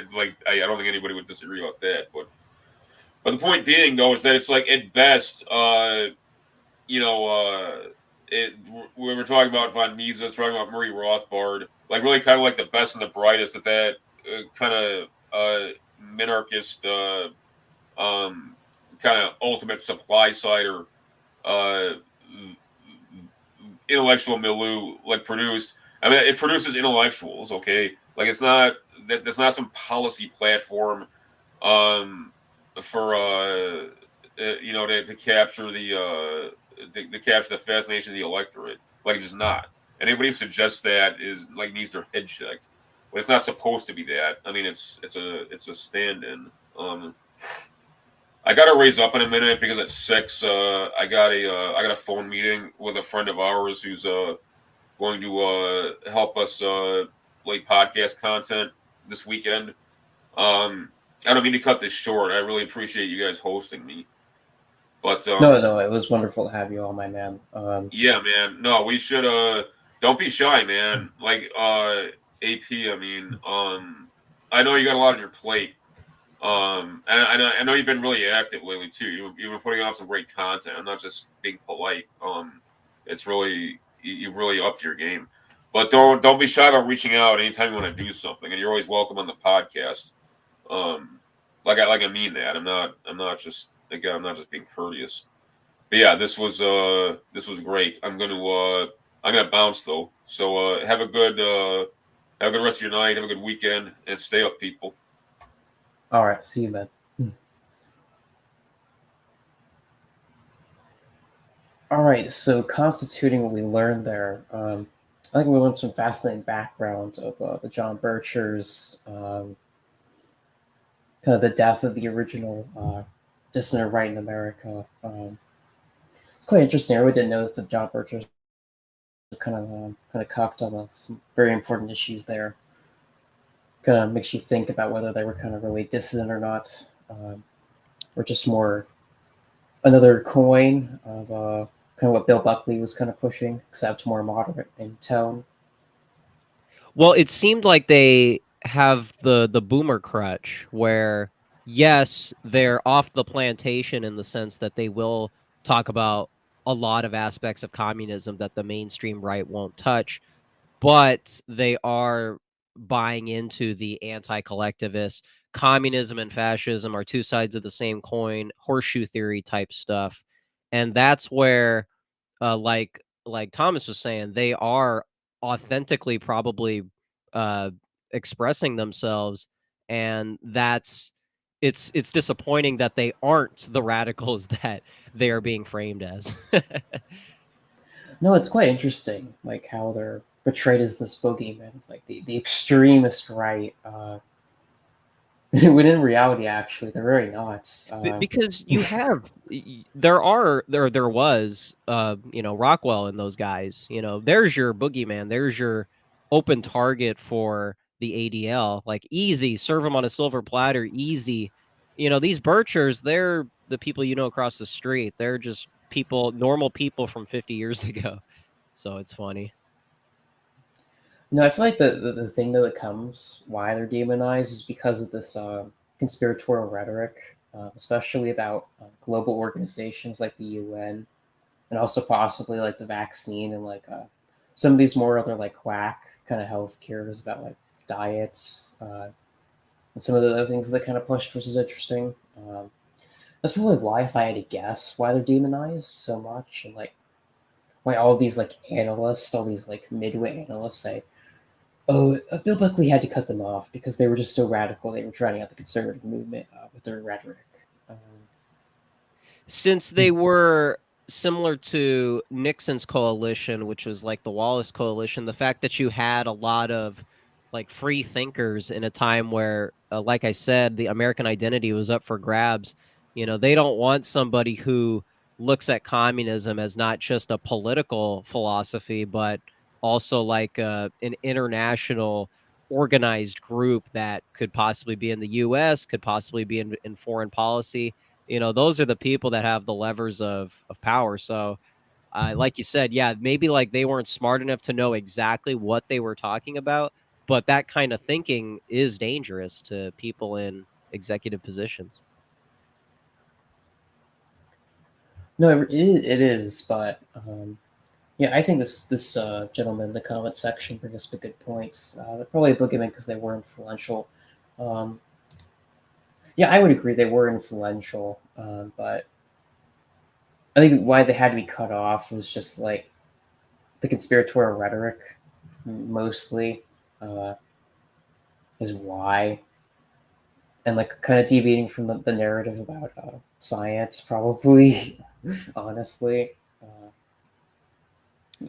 don't think anybody would disagree about that. But the point being, though, is that it's like at best, you know, it we were talking about Von Mises, talking about Murray Rothbard, like really kind of like the best and the brightest at that kind of minarchist, um, kind of ultimate supply side or uh, intellectual milieu like produced. I mean, it produces intellectuals. Okay, like it's not that that's not some policy platform um, for to capture to capture the fascination of the electorate. Like it's not. Anybody who suggests that is like needs their head checked. But it's not supposed to be that. I mean, it's a stand-in. I got to raise up in a minute because at 6, I got a phone meeting with a friend of ours who's going to help us like podcast content this weekend. I don't mean to cut this short. I really appreciate you guys hosting me, but No, it was wonderful to have you on, my man. yeah, man. No, we should don't be shy, man. Like AP, I mean, I know you got a lot on your plate. And I know you've been really active lately too. You've been putting out some great content. I'm not just being polite. It's really you've really upped your game. But don't be shy about reaching out anytime you want to do something, and you're always welcome on the podcast. I mean that. I'm not just again. I'm not just being courteous. But yeah, this was great. I'm gonna bounce though. So have a good rest of your night. Have a good weekend, and stay up, people. All right, see you, man. All right, so constituting what we learned there, I think we learned some fascinating background of the John Birchers, kind of the death of the original dissonant right in America. It's quite interesting. I really didn't know that the John Birchers kind of cocked on some very important issues there. Kind of makes you think about whether they were kind of really dissident or not, or just more another coin of kind of what Bill Buckley was kind of pushing, except more moderate in tone. Well, it seemed like they have the boomer crutch where yes, they're off the plantation in the sense that they will talk about a lot of aspects of communism that the mainstream right won't touch, but they are buying into the anti-collectivist. Communism and fascism are two sides of the same coin, horseshoe theory type stuff. And that's where like Thomas was saying, they are authentically probably uh expressing themselves, and it's disappointing that they aren't the radicals that they are being framed as. No, it's quite interesting, like how they're portrayed as this boogeyman, like the extremist right. When in reality, actually, they're very not. Because you have there was Rockwell and those guys, there's your boogeyman, there's your open target for the ADL, like easy, serve them on a silver platter, easy. These Birchers, they're the people across the street, they're just normal people from 50 years ago. So it's funny. No, I feel like the thing that comes why they're demonized is because of this conspiratorial rhetoric, especially about global organizations like the UN, and also possibly like the vaccine and like some of these more other like quack kind of health cures about like diets and some of the other things that kind of pushed, which is interesting. That's probably why, if I had to guess, why they're demonized so much, and like why all these like analysts, all these like midway analysts say, "Oh, Bill Buckley had to cut them off because they were just so radical. They were trying out the conservative movement with their rhetoric." Um, Since they were similar to Nixon's coalition, which was like the Wallace coalition, the fact that you had a lot of like free thinkers in a time where, like I said, the American identity was up for grabs. They don't want somebody who looks at communism as not just a political philosophy, but also like an international organized group that could possibly be in the US, could possibly be in foreign policy. Those are the people that have the levers of power. So like you said, yeah, maybe like they weren't smart enough to know exactly what they were talking about, but that kind of thinking is dangerous to people in executive positions. No, it is, but yeah, I think this gentleman in the comment section brings up some good points. They're probably a boogeyman because they were influential. Um, yeah, I would agree they were influential, but I think why they had to be cut off was just like the conspiratorial rhetoric, mostly, uh, is why, and like kind of deviating from the narrative about science, probably, honestly.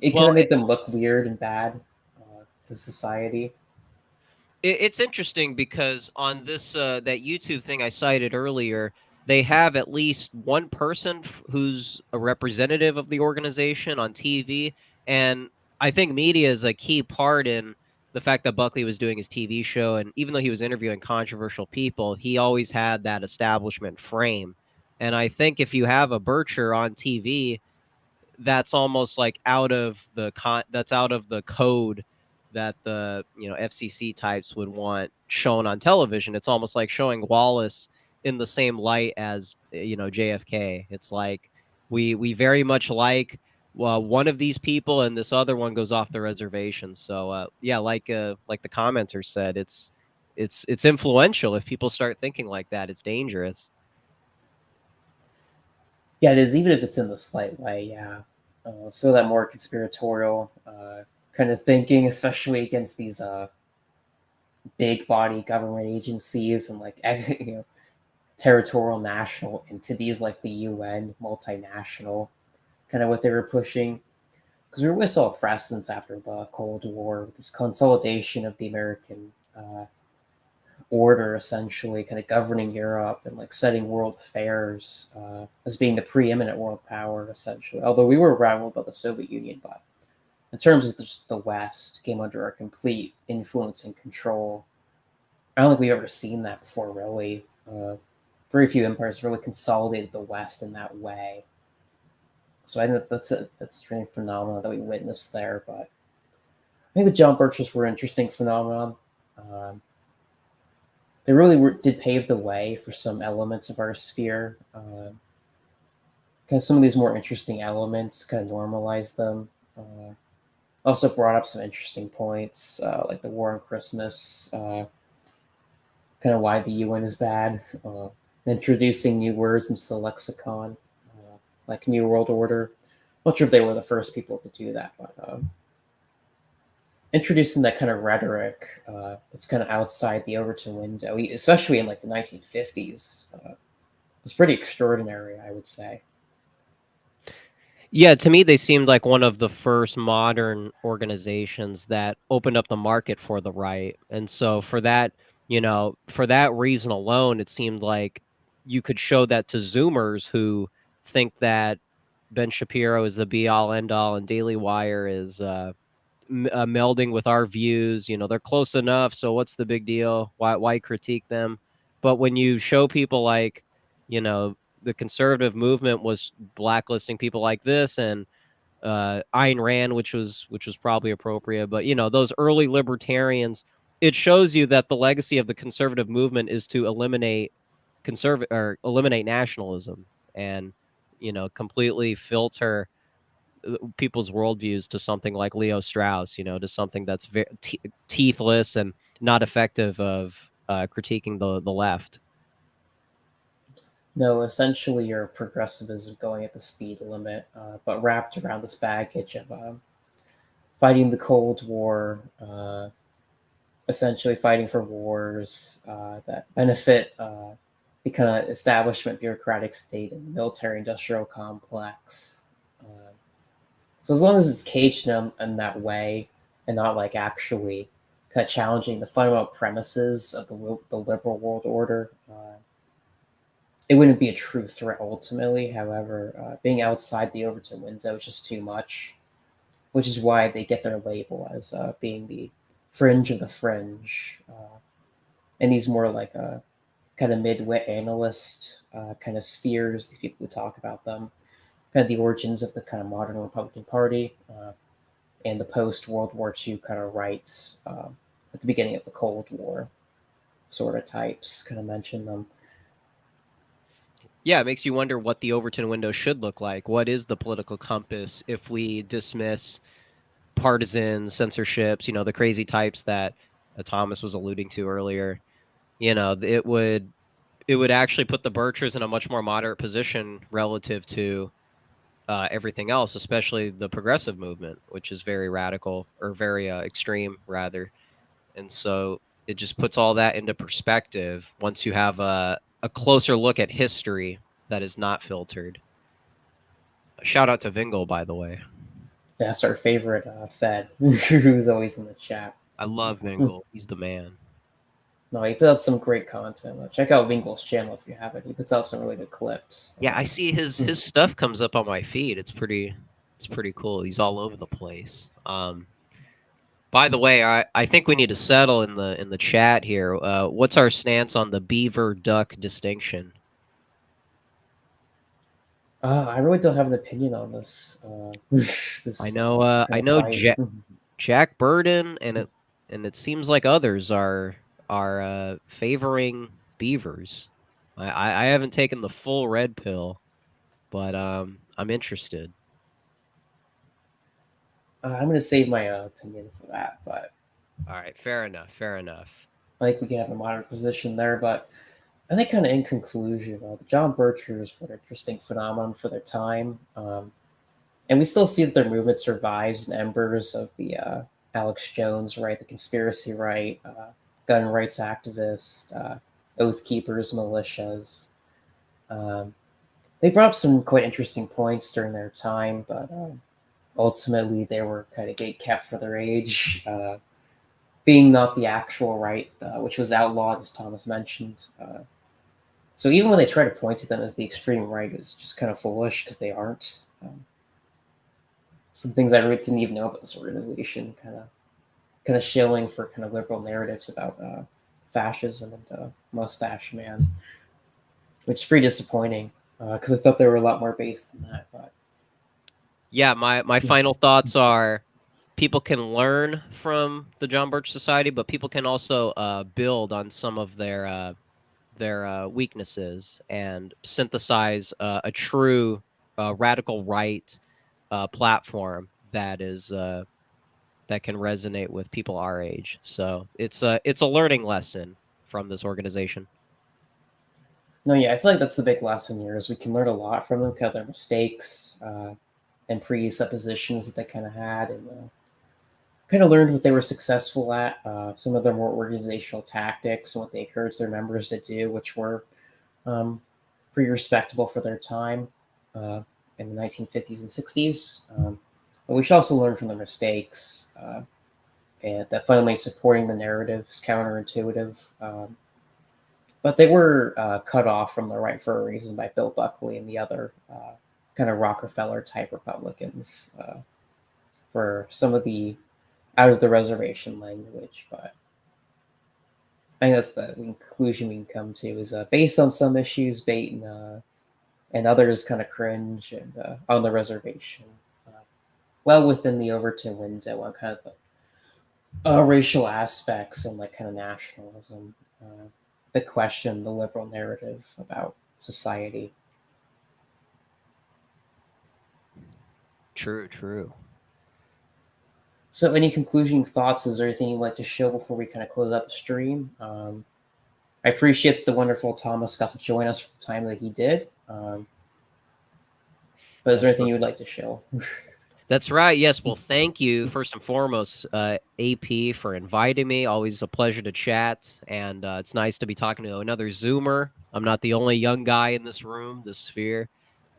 It kind Well, of made them look weird and bad to society. it's interesting because on this that YouTube thing I cited earlier, they have at least one person who's a representative of the organization on TV, and I think media is a key part in the fact that Buckley was doing his TV show, and even though he was interviewing controversial people, he always had that establishment frame. And I think if you have a Bircher on TV, that's almost like that's out of the code that the FCC types would want shown on television. It's almost like showing Wallace in the same light as JFK. It's like we very much like one of these people, and this other one goes off the reservation. So yeah, like the commenter said, it's influential. If people start thinking like that, it's dangerous. Yeah, it is, even if it's in the slight way. Yeah, so that more conspiratorial kind of thinking, especially against these big body government agencies and like territorial national entities like the UN, multinational, kind of what they were pushing. Because we saw a precedence after the Cold War with this consolidation of the American order, essentially kind of governing Europe and like setting world affairs as being the preeminent world power, essentially. Although we were rivaled by the Soviet Union, but in terms of just the West, came under our complete influence and control. I don't think we've ever seen that before, really. Very few empires really consolidated the West in that way. So I think that's a strange phenomenon that we witnessed there. But I think the John Birches were an interesting phenomenon. Um, they really did pave the way for some elements of our sphere. Kind of some of these more interesting elements, kind of normalized them. Also brought up some interesting points, like the war on Christmas, kind of why the UN is bad, introducing new words into the lexicon, like New World Order. I'm not sure if they were the first people to do that, but introducing that kind of rhetoric that's kind of outside the Overton window, especially in like the 1950s, was pretty extraordinary, I would say. Yeah, to me, they seemed like one of the first modern organizations that opened up the market for the right. And so for that reason alone, it seemed like you could show that to Zoomers who think that Ben Shapiro is the be all end all and Daily Wire is melding with our views. They're close enough. So what's the big deal? Why critique them? But when you show people like, the conservative movement was blacklisting people like this, and Ayn Rand, which was probably appropriate, but those early libertarians, it shows you that the legacy of the conservative movement is to eliminate eliminate nationalism and completely filter people's worldviews to something like Leo Strauss, to something that's very teethless and not effective of critiquing the left. No, essentially, your progressivism going at the speed limit, but wrapped around this baggage of fighting the Cold War, essentially fighting for wars that benefit the kind of establishment bureaucratic state and the military industrial complex. So as long as it's caged in that way and not like actually kind of challenging the fundamental premises of the liberal world order, it wouldn't be a true threat ultimately. However, being outside the Overton window is just too much, which is why they get their label as being the fringe of the fringe. And these more like kind of midwit analyst kind of spheres, these people who talk about them, kind of the origins of the kind of modern Republican Party and the post World War II kind of right. at the beginning of the Cold War sort of types kind of mention them. Yeah, it makes you wonder what the Overton window should look like. What is the political compass if we dismiss partisans, censorships, the crazy types that Thomas was alluding to earlier? It would actually put the Birchers in a much more moderate position relative to everything else, especially the progressive movement, which is very radical or very extreme, rather. And so it just puts all that into perspective once you have a closer look at history that is not filtered. Shout out to Vingle, by the way. That's our favorite Fed, who's always in the chat. I love Vingle. He's the man. No, he puts out some great content. Check out Vingle's channel if you haven't. He puts out some really good clips. Yeah, I see his stuff comes up on my feed. It's pretty cool. He's all over the place. By the way, I think we need to settle in the chat here. What's our stance on the beaver duck distinction? I really don't have an opinion on this. I know Jack Burden and it seems like others are favoring beavers. I haven't taken the full red pill, but I'm interested. I'm going to save my opinion for that, but all right, fair enough. I think we can have a moderate position there. But I think, kind of in conclusion, the John Birchers were an interesting phenomenon for their time, and we still see that their movement survives in embers of the Alex Jones right, the conspiracy right, gun rights activists, oath keepers, militias. They brought up some quite interesting points during their time, but ultimately they were kind of gatekept for their age, being not the actual right, which was outlawed, as Thomas mentioned. So even when they try to point to them as the extreme right, it's just kind of foolish because they aren't. Some things I really didn't even know about this organization, kind of shilling for kind of liberal narratives about fascism and Mustache Man, which is pretty disappointing because I thought they were a lot more based than that. But yeah, my final thoughts are people can learn from the John Birch Society, but people can also build on some of their weaknesses and synthesize a true radical right platform that is that can resonate with people our age. So it's a learning lesson from this organization. No, yeah, I feel like that's the big lesson here is we can learn a lot from them, kind of their mistakes and presuppositions that they kind of had, and kind of learned what they were successful at, some of their more organizational tactics and what they encouraged their members to do, which were pretty respectable for their time in the 1950s and 60s. But we should also learn from their mistakes, and that finally supporting the narrative is counterintuitive. But they were cut off from the right for a reason by Bill Buckley and the other kind of Rockefeller type Republicans for some of the out of the reservation language. But I think that's the conclusion we can come to is based on some issues, bait and others kind of cringe and on the reservation. Well within the Overton window on kind of the racial aspects and like kind of nationalism. The question, the liberal narrative about society. True. So, any concluding thoughts? Is there anything you'd like to show before we kind of close out the stream? I appreciate that the wonderful Thomas got to join us for the time that he did. But is there anything you would like to show? That's right. Yes. Well, thank you first and foremost, AP, for inviting me. Always a pleasure to chat, and it's nice to be talking to another Zoomer. I'm not the only young guy in this room, this sphere,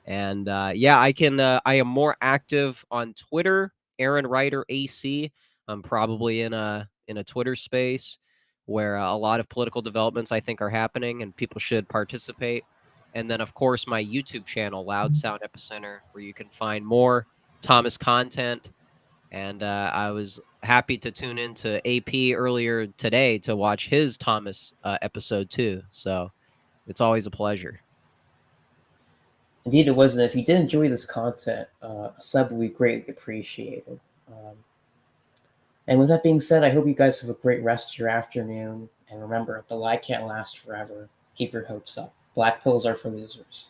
and yeah, I am more active on Twitter. Aaron Ryder AC. I'm probably in a Twitter space where a lot of political developments I think are happening, and people should participate. And then, of course, my YouTube channel, Loud Sound Epicenter, where you can find more Thomas content, and I was happy to tune into AP earlier today to watch his Thomas episode too. So it's always a pleasure. Indeed, it was. And if you did enjoy this content, a sub would be greatly appreciated. And with that being said, I hope you guys have a great rest of your afternoon. And remember, the lie can't last forever. Keep your hopes up. Black pills are for losers.